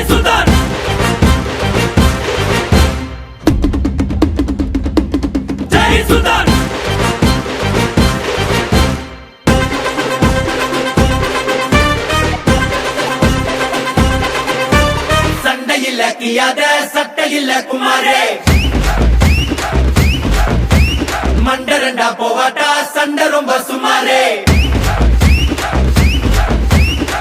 சுல்தான் ஜெய் சுல்தான் சண்டையில் கியாத சட்டையில் குமாரே மண்டரண்டா போவாட்டா சண்டை ரொம்ப சுமாரே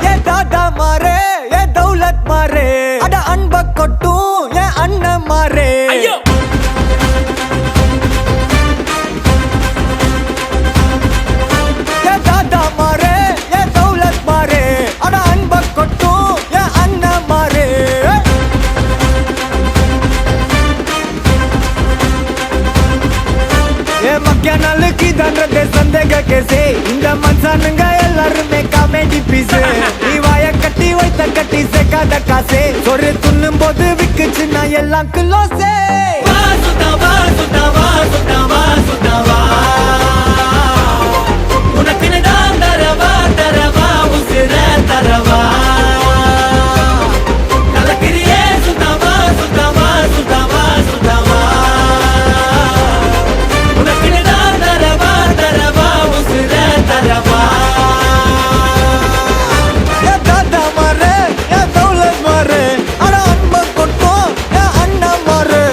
ஏ தாதா மாரே ஏ தௌலத் மாரே அட அன்ப கொட்டும் ஏ அண்ணன் மாரே ஐயோ ஏ தாதா மாரே ஏ தௌலத் மாரே அட அன்ப கொட்டும் ஏ அண்ணன் மாரே ஏ மக்கிய நாளுக்கு தண்டத்தை சந்தேக கேசே இந்த மனுஷனுங்க எல்லாருமே காமெடி பீஸ் நீ வாய கட்டி வைத்த கட்டி சேர்க்காத காசே ஒரு துண்ணும் போது விக்குச்சுன்னா எல்லாம் கிலோசே வா சுல்தான் வா சுல்தான் வா சுல்தான் வா சுல்தான் வா உனக்கு நான் தரவா தரவா உசிர தரவா கலக்கிறியே சுல்தான் வா சுல்தான் வா சுல்தான் வா சுல்தான் வா உனக்கு நான் தரவா தரவா உசிர தரவா ஏ தாத்தா மாரே ஏ தௌலத் மாரே அட அன்ப கொட்டும் ஏ அண்ணன் மாரே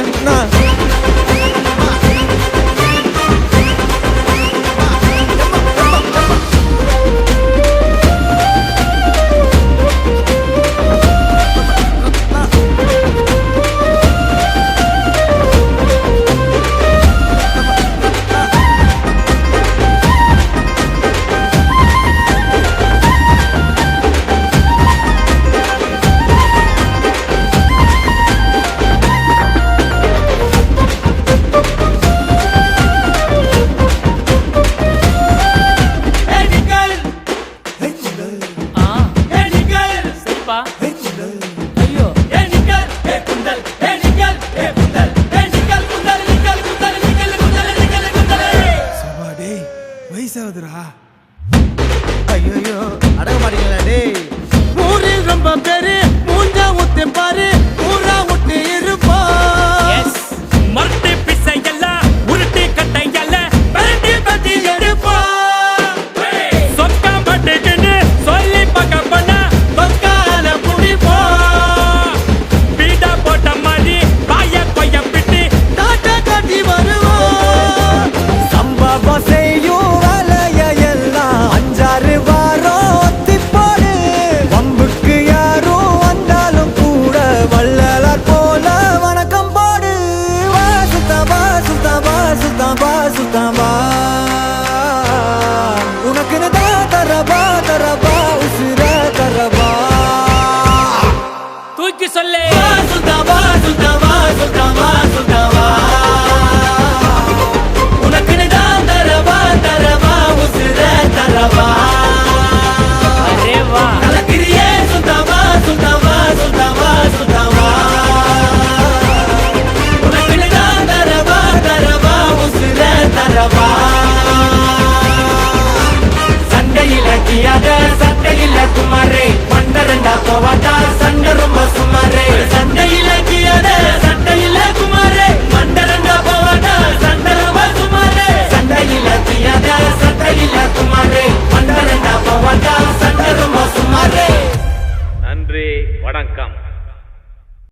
எடிக்கல் எடிக்கல் செப்பா ஐயோ எடிக்கல் ஏ குந்தல் எடிக்கல் ஏ குந்தல் எடிக்கல் குந்தல் நிக்கல் குந்தல் நிக்கல் குந்தல் நிக்கல் குந்தல் சபா டேய் வயசாகுதுடா ஐயோ அடங்க மாட்டீங்களா டேய் ஊரில் ரொம்ப பேரு மூஞ்சா ஊத்து பாரு ஊரா ஊட்டி இருப்பா எஸ் மர்த்தி பிசை எல்லாம் உருட்டி கட்டை எல்லாம் பரட்டி பத்தி எடுப்பா சொக்கா பட்டுன்னு சொல்லி பக்க பண்ணா பக்கால புடிப்பா பீடா போட்ட மாதிரி பாய கொய்ய பிட்டி தாத்தா காட்டி வருவோம் சம்பவம் செய்யும் வேலைய எல்லாம் அஞ்சாறு வாரம் ஒத்தி போடு வம்புக்கு யாரும் வந்தாலும் கூட வள்ளலார் போல வணக்கம் போடு வா சுல்தான் வா சுல்தான் வா சுல்தான் வா சுல்தான் வா உனக்கு தரவா தரவா உசிர தரவா தூக்கி சொல்லு வா சுல்தான் வா சுல்தான் வா சுல்தான் வா சுல்தான் வா உனக்கு நான் தரவா தரவா உசிர தரவா அரே வா கலக்கிறியே சுல்தான் வா சுல்தான் வா சுல்தான் வா சுல்தான் வா உனக்கு நான் தரவா தரவா உசிர தரவா சண்டையில கியாத சட்டையில குமாரே மண்டரண்டா போவாட்டா சண்டை ரொம்ப சுமாரே சண்டையில கியாத சட்டையில குமாரே மண்டரண்டா போவாட்டா சண்டை ரொம்ப சுமாரே சண்டையில கியாத சட்டையில குமாரே மண்டரண்டா போவாட்டா சண்டை ரொம்ப சுமாரே நன்றி வணக்கம்.